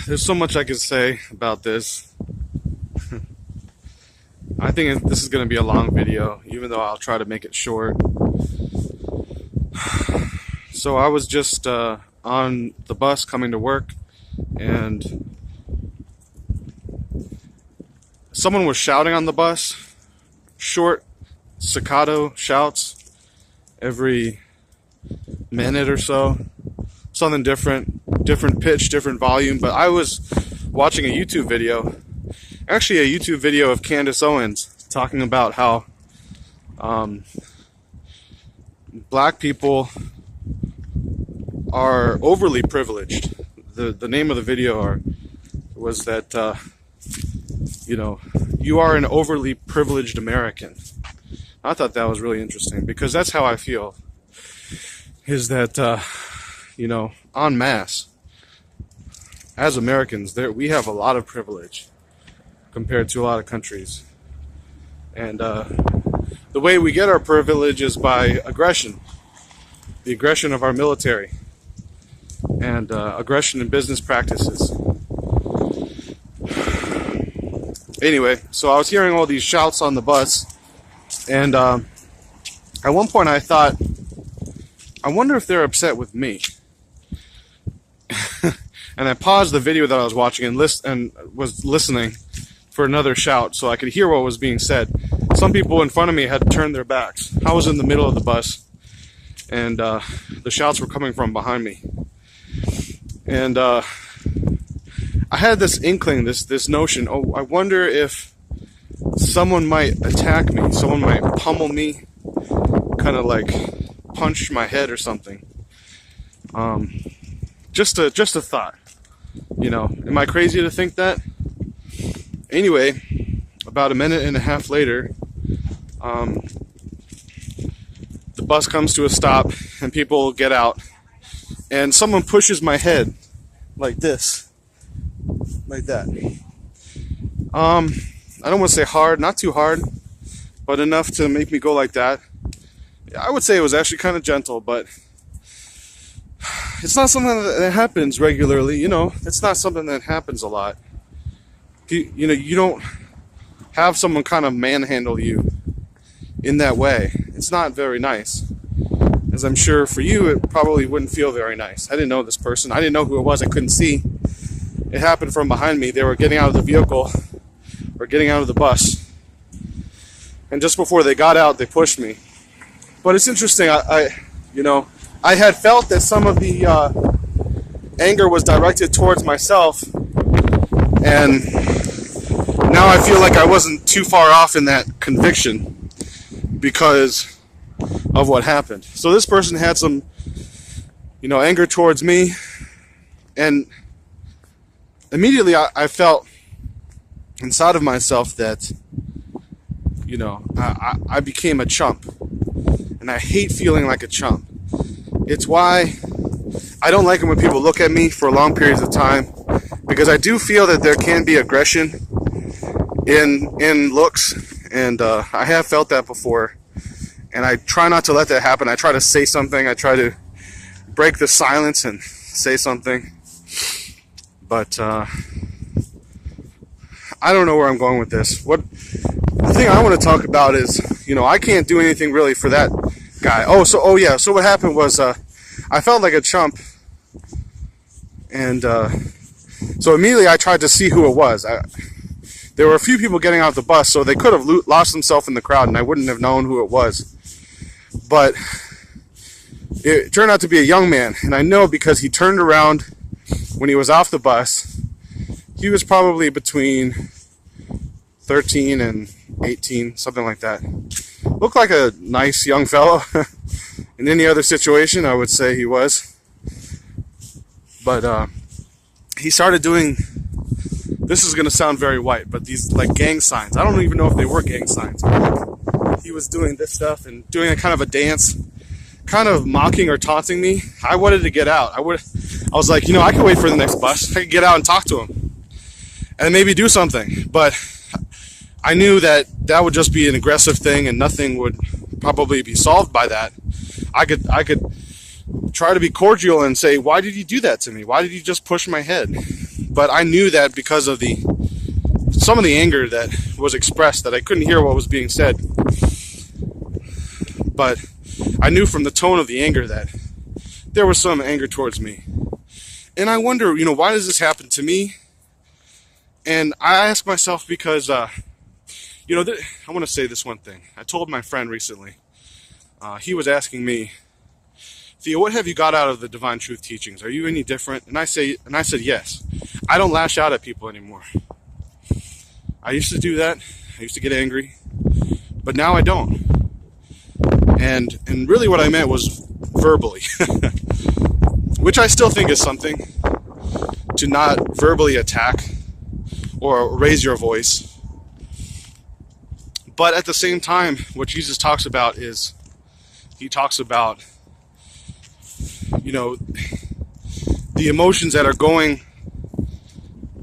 There's so much I could say about this. I think this is going to be a long video, even though I'll try to make it short. So I was just on the bus coming to work, and someone was shouting on the bus, short staccato shouts every minute or so, something different pitch, different volume. But I was watching a YouTube video, actually a YouTube video of Candace Owens, talking about how black people are overly privileged. The name of the video was that you are an overly privileged American. I thought that was really interesting, because that's how I feel, is that en masse, as Americans, we have a lot of privilege compared to a lot of countries. And the way we get our privilege is by aggression. The aggression of our military and aggression in business practices. Anyway, so I was hearing all these shouts on the bus, and at one point I thought, I wonder if they're upset with me. And I paused the video that I was watching and was listening for another shout so I could hear what was being said. Some people in front of me had turned their backs. I was in the middle of the bus, and the shouts were coming from behind me. And I had this inkling, this notion, oh, I wonder if someone might attack me, someone might pummel me, kind of like punch my head or something. Just a thought. Am I crazy to think that? Anyway, about a minute and a half later, the bus comes to a stop and people get out, and someone pushes my head like this, like that. I don't want to say hard, not too hard, but enough to make me go like that. I would say it was actually kind of gentle, but it's not something that happens regularly. It's not something that happens a lot. You don't have someone kind of manhandle you in that way. It's not very nice. As I'm sure for you, it probably wouldn't feel very nice. I didn't know this person. I didn't know who it was. I couldn't see. It happened from behind me. They were getting out of the vehicle, or getting out of the bus. And just before they got out, they pushed me. But it's interesting. I had felt that some of the anger was directed towards myself, and now I feel like I wasn't too far off in that conviction because of what happened. So this person had some, anger towards me, and immediately I felt inside of myself that, I became a chump, and I hate feeling like a chump. It's why I don't like it when people look at me for long periods of time, because I do feel that there can be aggression in looks, and I have felt that before, and I try not to let that happen. I try to say something. I try to break the silence and say something, but I don't know where I'm going with this. The thing I want to talk about is, I can't do anything really for that guy. So what happened was I felt like a chump, and so immediately I tried to see who it was. There were a few people getting out the bus, so they could have lost themselves in the crowd, and I wouldn't have known who it was. But it turned out to be a young man, and I know because he turned around when he was off the bus. He was probably between 13 and 18, something like that. Looked like a nice young fellow. In any other situation, I would say he was. But he started doing, this is going to sound very white, but these like gang signs. I don't even know if they were gang signs. He was doing this stuff and doing a kind of a dance, kind of mocking or taunting me. I wanted to get out. I was like, I could wait for the next bus. I could get out and talk to him and maybe do something. But I knew that would just be an aggressive thing, and nothing would probably be solved by that. I could try to be cordial and say, why did you do that to me? Why did you just push my head? But I knew that because of some of the anger that was expressed, that I couldn't hear what was being said. But I knew from the tone of the anger that there was some anger towards me. And I wonder, why does this happen to me? And I ask myself because, I want to say this one thing. I told my friend recently, he was asking me, Theo, what have you got out of the Divine Truth teachings? Are you any different? And I said, yes. I don't lash out at people anymore. I used to do that. I used to get angry. But now I don't. And really what I meant was verbally. Which I still think is something. To not verbally attack or raise your voice. But at the same time, what Jesus talks about is, he talks about, the emotions that are going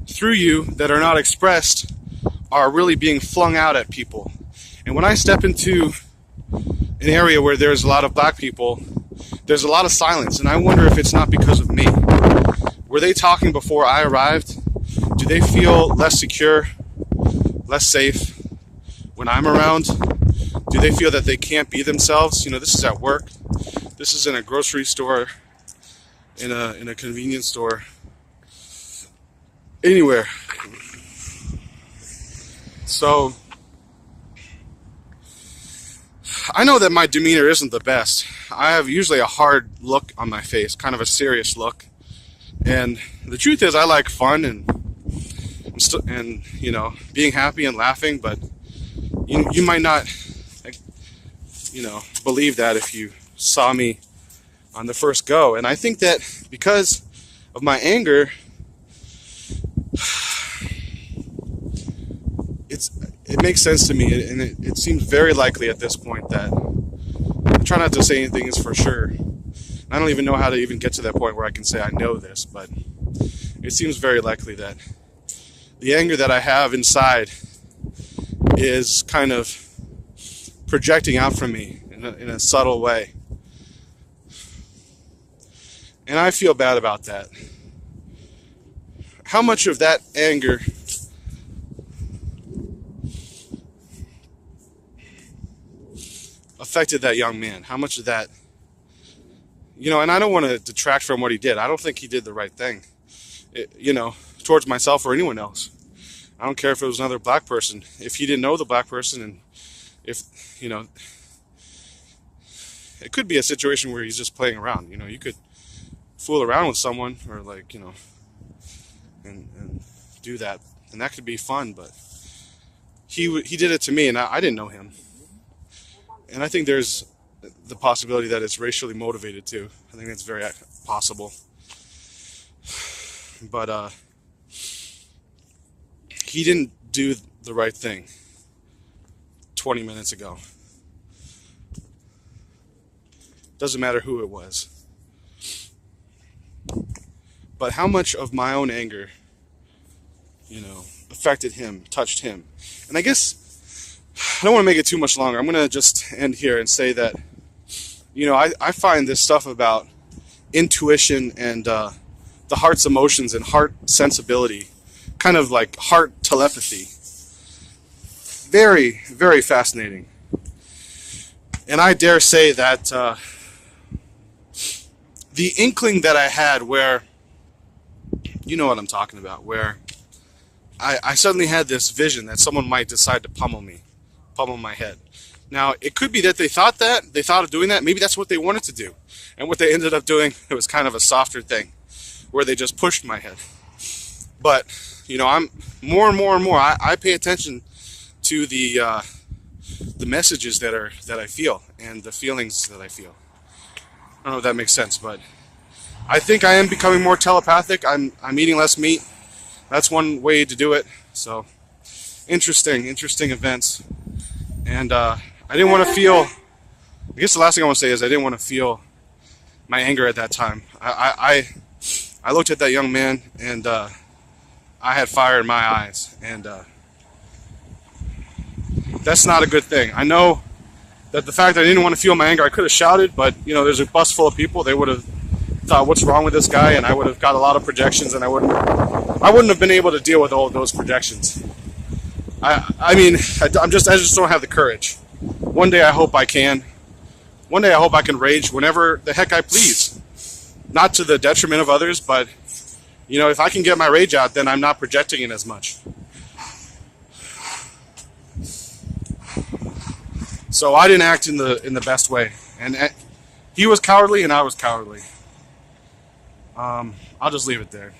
through you that are not expressed are really being flung out at people. And when I step into an area where there's a lot of black people, there's a lot of silence, and I wonder if it's not because of me. Were they talking before I arrived? Do they feel less secure, less safe when I'm around? Do they feel that they can't be themselves? This is at work. This is in a grocery store, in a convenience store, anywhere. So I know that my demeanor isn't the best. I have usually a hard look on my face, kind of a serious look. And the truth is, I like fun and being happy and laughing, but you might not believe that if you saw me on the first go. And I think that because of my anger, it makes sense to me, and it seems very likely at this point that, I try not to say anything is for sure. I don't even know how to even get to that point where I can say I know this, but it seems very likely that the anger that I have inside is kind of projecting out from me in a subtle way. And I feel bad about that. How much of that anger affected that young man? How much of that, and I don't want to detract from what he did. I don't think he did the right thing, towards myself or anyone else. I don't care if it was another black person. If he didn't know the black person, and if, it could be a situation where he's just playing around. You could fool around with someone, or and do that, and that could be fun. But he did it to me, and I didn't know him. And I think there's the possibility that it's racially motivated too. I think that's very possible. But he didn't do the right thing 20 minutes ago. Doesn't matter who it was. But how much of my own anger, affected him, touched him. And I guess I don't want to make it too much longer. I'm going to just end here and say that, I find this stuff about intuition and the heart's emotions and heart sensibility, kind of like heart telepathy, very, very fascinating. And I dare say that the inkling that I had where, you know what I'm talking about, where I suddenly had this vision that someone might decide to pummel my head. Now, it could be that they thought of doing that. Maybe that's what they wanted to do. And what they ended up doing, it was kind of a softer thing, where they just pushed my head. But, I'm more and more, I pay attention to the messages that I feel, and the feelings that I feel. I don't know if that makes sense, but I think I am becoming more telepathic. I'm eating less meat. That's one way to do it. So, interesting events. And I didn't want to feel, I guess the last thing I want to say is I didn't want to feel my anger at that time. I looked at that young man, and I had fire in my eyes, and that's not a good thing. I know that the fact that I didn't want to feel my anger, I could have shouted, but you know, there's a bus full of people. They would have thought, "What's wrong with this guy?" And I would have got a lot of projections, and I wouldn't have been able to deal with all of those projections. I mean, I just don't have the courage. One day I hope I can. One day I hope I can rage whenever the heck I please. Not to the detriment of others, but you know, if I can get my rage out, then I'm not projecting it as much. So I didn't act in the best way, and he was cowardly and I was cowardly. I'll just leave it there.